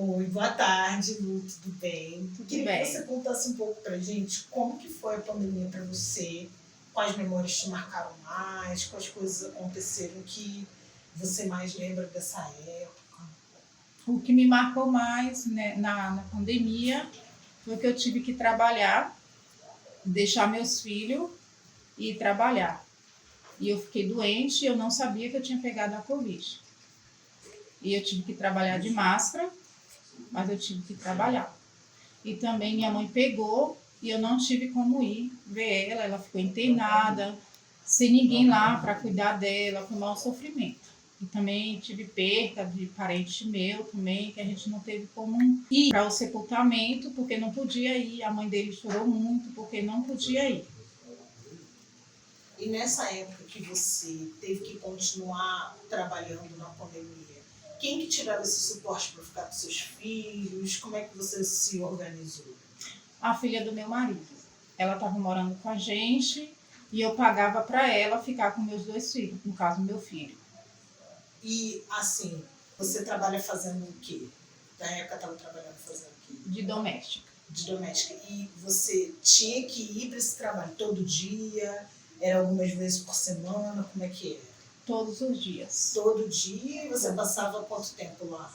Oi, boa tarde, Lu, tudo bem? Queria bem. que você contasse um pouco pra gente como que foi a pandemia para você, quais memórias te marcaram mais, quais coisas aconteceram que você mais lembra dessa época. O que me marcou mais, né, na pandemia foi que eu tive que trabalhar, deixar meus filhos e ir trabalhar. E eu fiquei doente e eu não sabia que eu tinha pegado a Covid. E eu tive que trabalhar de máscara, mas eu tive que trabalhar. E também minha mãe pegou e eu não tive como ir ver ela, ela ficou internada, sem ninguém lá para cuidar dela, foi um maior sofrimento. E também tive perda de parente meu também, que a gente não teve como ir para o sepultamento, porque não podia ir. A mãe dele chorou muito porque não podia ir. E nessa época que você teve que continuar trabalhando na pandemia, quem que tirava esse suporte para ficar com seus filhos? Como é que você se organizou? A filha do meu marido, ela estava morando com a gente e eu pagava para ela ficar com meus 2 filhos, no caso, meu filho. E assim, você trabalha fazendo o quê? Na época estava trabalhando fazendo o quê? De doméstica. De doméstica. E você tinha que ir para esse trabalho todo dia? Era algumas vezes por semana? Como é que era? Todos os dias. Todo dia? E você passava quanto tempo lá?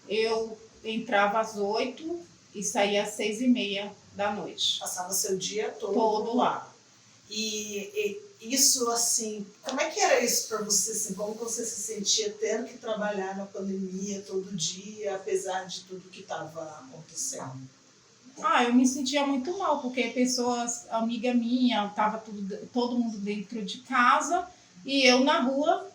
Eu entrava às 8 e saía às 6h30 da noite. Passava seu dia Todo lá. E isso, assim, como é que era isso para você? Assim, como você se sentia tendo que trabalhar na pandemia todo dia, apesar de tudo que estava acontecendo? Eu me sentia muito mal, porque pessoas, amiga minha, estava todo mundo dentro de casa e eu na rua,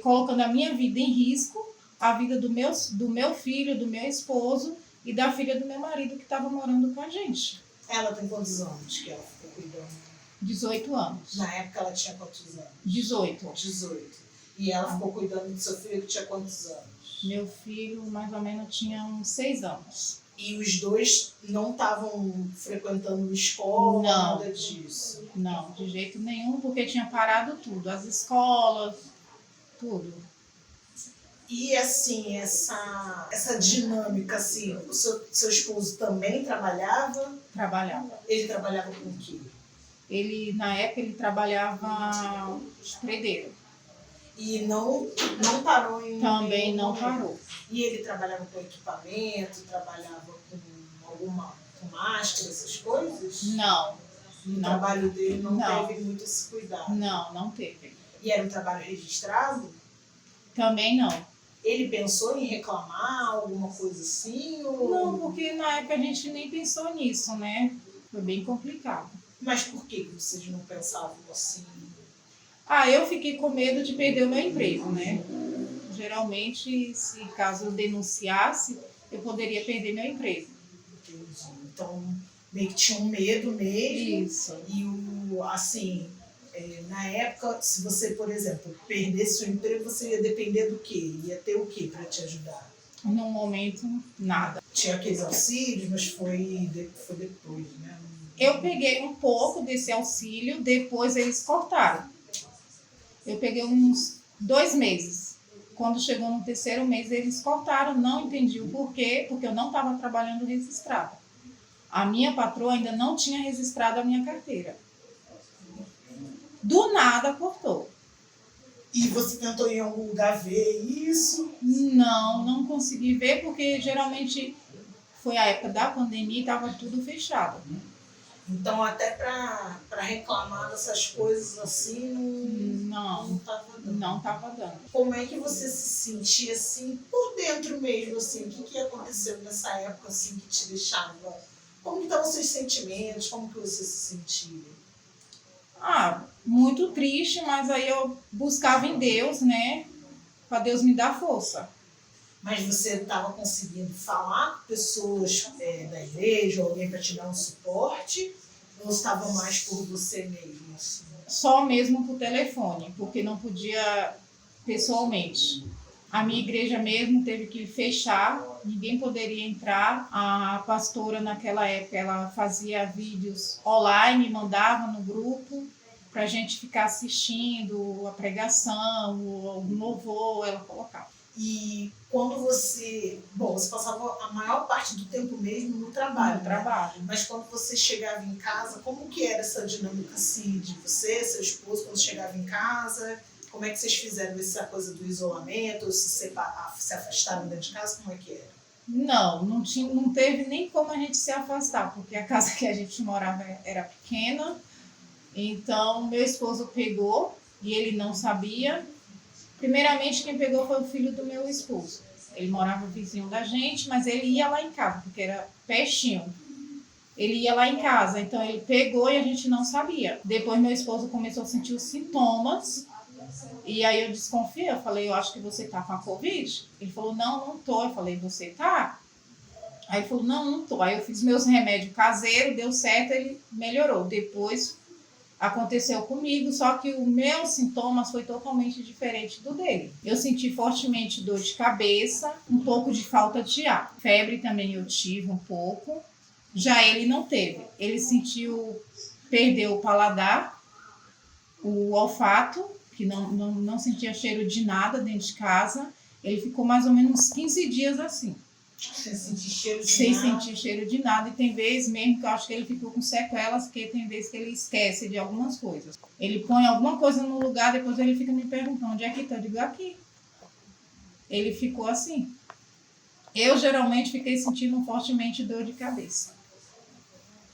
colocando a minha vida em risco, a vida do meu filho, do meu esposo e da filha do meu marido que estava morando com a gente. Ela tem quantos anos que ela ficou cuidando? 18 anos. Na época ela tinha quantos anos? 18. 18. E ela ficou cuidando do seu filho que tinha quantos anos? Meu filho mais ou menos tinha uns 6 anos. E os dois não estavam frequentando escola, Não. nada disso? Não, de jeito nenhum, porque tinha parado tudo, as escolas, tudo. E assim, essa dinâmica, assim, o seu esposo também trabalhava? Trabalhava. Ele trabalhava com o quê? Na época, ele trabalhava estredeiro. E não parou em... Também não parou. E ele trabalhava com equipamento, trabalhava com máscara, essas coisas? Não. No trabalho dele não Não. teve muito esse cuidado? Não teve. E era um trabalho registrado? Também não. Ele pensou em reclamar, alguma coisa assim? Ou... Não, porque na época a gente nem pensou nisso, né? Foi bem complicado. Mas por que vocês não pensavam assim? Eu fiquei com medo de perder o meu emprego, né? Geralmente, se caso eu denunciasse, eu poderia perder meu emprego. Entendi. Então, meio que tinha um medo mesmo. Isso. E assim, na época, se você, por exemplo, perdesse o emprego, você ia depender do quê? Ia ter o quê para te ajudar? No momento, nada. Tinha aqueles auxílios, mas foi depois, né? Eu peguei um pouco desse auxílio, depois eles cortaram. Eu peguei uns 2 meses. Quando chegou no 3º mês, eles cortaram. Não entendi o porquê, porque eu não estava trabalhando registrada. A minha patroa ainda não tinha registrado a minha carteira. Do nada, cortou. E você tentou em algum lugar ver isso? Não consegui ver, porque geralmente foi a época da pandemia e estava tudo fechado. Então, até para reclamar dessas coisas assim, não estava dando. Como é que você se sentia assim, por dentro mesmo, assim? O que aconteceu nessa época assim, que te deixava? Como que estavam os seus sentimentos? Como que você se sentia? Muito triste, mas aí eu buscava em Deus, né? Para Deus me dar força. Mas você estava conseguindo falar com pessoas da igreja, ou alguém para te dar um suporte? Ou estava mais por você mesmo? Assim? Só mesmo por telefone, porque não podia pessoalmente. A minha igreja mesmo teve que fechar, ninguém poderia entrar. A pastora naquela época, ela fazia vídeos online, mandava no grupo para a gente ficar assistindo a pregação, o louvor, ela colocava. E quando você você passava a maior parte do tempo mesmo no trabalho. No trabalho. Mas quando você chegava em casa, como que era essa dinâmica assim, de você, seu esposo, quando chegava em casa? Como é que vocês fizeram essa coisa do isolamento? Se afastaram dentro de casa? Como é que era? Não teve nem como a gente se afastar, porque a casa que a gente morava era pequena. Então, meu esposo pegou e ele não sabia. Primeiramente, quem pegou foi o filho do meu esposo. Ele morava vizinho da gente, mas ele ia lá em casa, porque era pertinho. Ele ia lá em casa, então ele pegou e a gente não sabia. Depois, meu esposo começou a sentir os sintomas. E aí eu desconfiei, eu falei, eu acho que você tá com a Covid. Ele falou, não tô. Eu falei, você tá? Aí ele falou, não tô. Aí eu fiz meus remédios caseiros, deu certo, ele melhorou. Depois aconteceu comigo, só que os meus sintomas foi totalmente diferente do dele. Eu senti fortemente dor de cabeça, um pouco de falta de ar. Febre também eu tive um pouco. Já ele não teve. Ele perdeu o paladar, o olfato, que não sentia cheiro de nada dentro de casa. Ele ficou mais ou menos uns 15 dias assim. Sem sentir cheiro de Sem nada? sentir cheiro de nada. E tem vezes mesmo que eu acho que ele ficou com sequelas, porque tem vezes que ele esquece de algumas coisas. Ele põe alguma coisa no lugar, depois ele fica me perguntando, onde é que tá? Eu digo, aqui. Ele ficou assim. Eu geralmente fiquei sentindo fortemente dor de cabeça.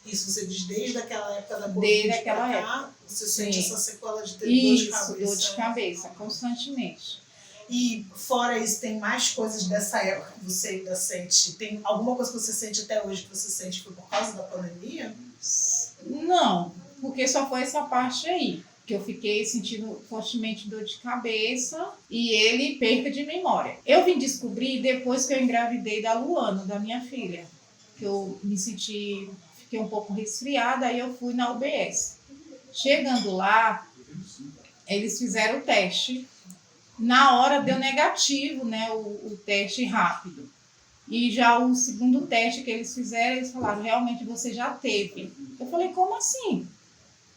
Isso você diz desde aquela época da Covid? Desde aquela época. Você sente essa sequela de ter dor de cabeça? Dor de cabeça, constantemente. E fora isso, tem mais coisas dessa época que você ainda sente? Tem alguma coisa que você sente até hoje que você sente que foi por causa da pandemia? Não, porque só foi essa parte aí, que eu fiquei sentindo fortemente dor de cabeça e ele perca de memória. Eu vim descobrir depois que eu engravidei da Luana, da minha filha, que eu fiquei um pouco resfriada, aí eu fui na UBS. Chegando lá, eles fizeram o teste. Na hora deu negativo, né, o teste rápido. E já o segundo teste que eles fizeram, eles falaram, realmente você já teve. Eu falei, como assim?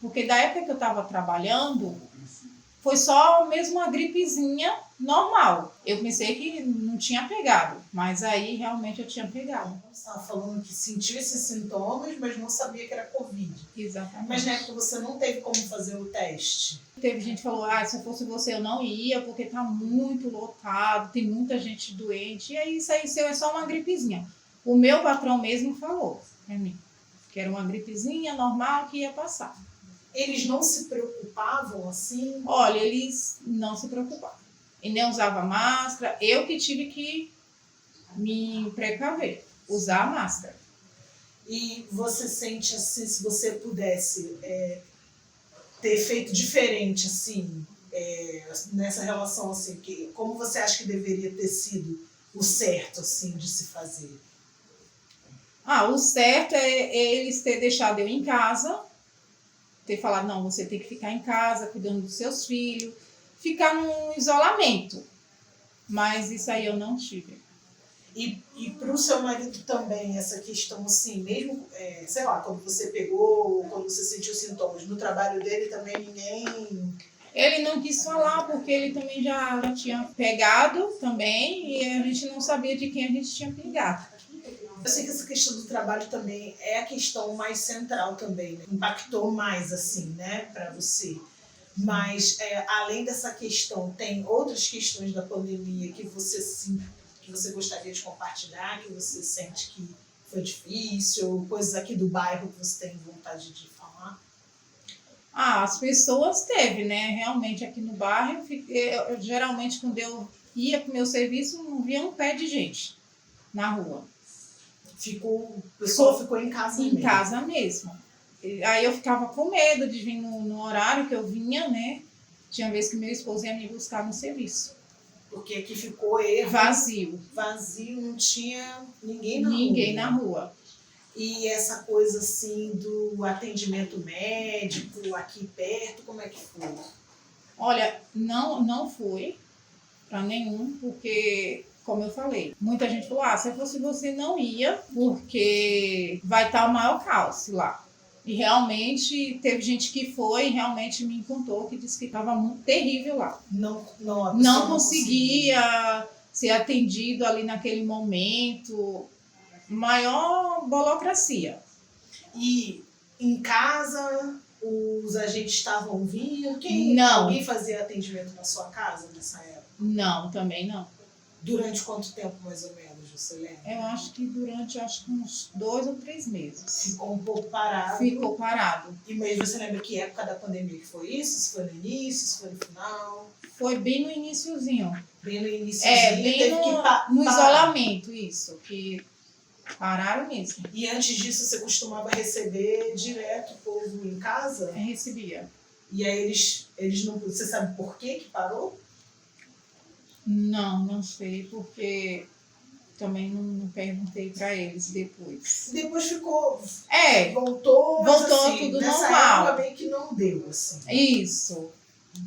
Porque da época que eu estava trabalhando, foi só mesmo uma gripezinha normal. Eu pensei que não tinha pegado, mas aí realmente eu tinha pegado. Você estava falando que sentiu esses sintomas, mas não sabia que era Covid. Exatamente. Mas na época você não teve como fazer o teste? Teve gente que falou, se eu fosse você eu não ia, porque tá muito lotado, tem muita gente doente. E aí isso aí é só uma gripezinha. O meu patrão mesmo falou pra mim, que era uma gripezinha normal que ia passar. Eles não se preocupavam assim? Olha, eles não se preocupavam. E nem usava máscara. Eu que tive que me precaver, usar a máscara. E você sente assim, se você pudesse ter feito diferente assim, nessa relação assim, como você acha que deveria ter sido o certo assim de se fazer? O certo é eles ter deixado eu em casa, ter falado, não, você tem que ficar em casa, cuidando dos seus filhos, ficar num isolamento. Mas isso aí eu não tive. E para o seu marido também, essa questão assim, mesmo, sei lá, quando você pegou, quando você sentiu sintomas no trabalho dele, também ninguém... Ele não quis falar, porque ele também já tinha pegado também, e a gente não sabia de quem a gente tinha pegado. Eu sei que essa questão do trabalho também é a questão mais central também, né? Impactou mais, assim, né, para você. Mas, além dessa questão, tem outras questões da pandemia que você gostaria de compartilhar, que você sente que foi difícil, coisas aqui do bairro que você tem vontade de falar? As pessoas teve, né? Realmente aqui no bairro, eu geralmente quando eu ia para o meu serviço, não via um pé de gente na rua. O pessoal ficou em casa mesmo? Em casa mesmo. Aí eu ficava com medo de vir no horário que eu vinha, né? Tinha vezes que meu esposo ia me buscar no serviço. Porque aqui ficou vazio. Vazio, não tinha ninguém na rua. E essa coisa assim do atendimento médico aqui perto, como é que foi? Olha, não fui para nenhum, porque, como eu falei, muita gente falou, se fosse você não ia, porque vai estar o maior caos lá. E realmente teve gente que foi e realmente me contou que disse que estava muito terrível lá. Não conseguia ser atendido ali naquele momento, maior burocracia. E em casa, os agentes estavam vindo? Não. Alguém fazia atendimento na sua casa nessa época? Não, também não. Durante quanto tempo, mais ou menos, você lembra? Eu acho que durante uns 2 ou 3 meses. Ficou um pouco parado. Ficou parado. E mesmo você lembra que época da pandemia que foi isso? Se foi no início, se foi no final? Foi bem no iniciozinho. Bem no iniciozinho. Bem no isolamento, isso. Que pararam mesmo. E antes disso, você costumava receber direto o povo em casa? Recebia. E aí eles não... Você sabe por que parou? Não sei, porque também não perguntei para eles depois. Depois ficou... Voltou assim, tudo nessa normal. Época meio que não deu, assim. Isso.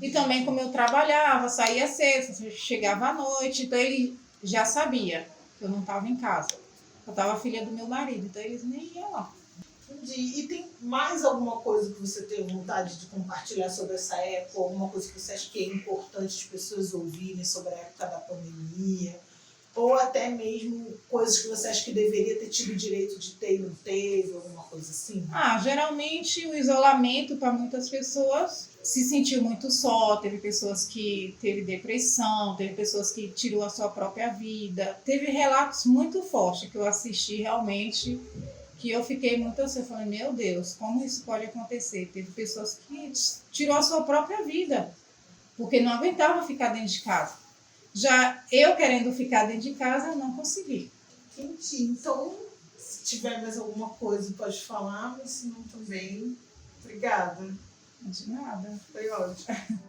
E também como eu trabalhava, saía cedo, chegava à noite, então ele já sabia que eu não estava em casa. Eu estava filha do meu marido, então eles nem iam lá. Entendi. E tem mais alguma coisa que você tem vontade de compartilhar sobre essa época? Alguma coisa que você acha que é importante as pessoas ouvirem sobre a época da pandemia? Ou até mesmo coisas que você acha que deveria ter tido direito de ter e não teve, alguma coisa assim? Geralmente o isolamento para muitas pessoas se sentiu muito só, teve pessoas que teve depressão, teve pessoas que tirou a sua própria vida. Teve relatos muito fortes que eu assisti realmente, que eu fiquei muito assim, eu falei, meu Deus, como isso pode acontecer? Teve pessoas que tirou a sua própria vida, porque não aguentava ficar dentro de casa. Já eu querendo ficar dentro de casa, eu não consegui. Entendi. Então, se tiver mais alguma coisa, pode falar, mas se não também, obrigada. De nada. Foi ótimo.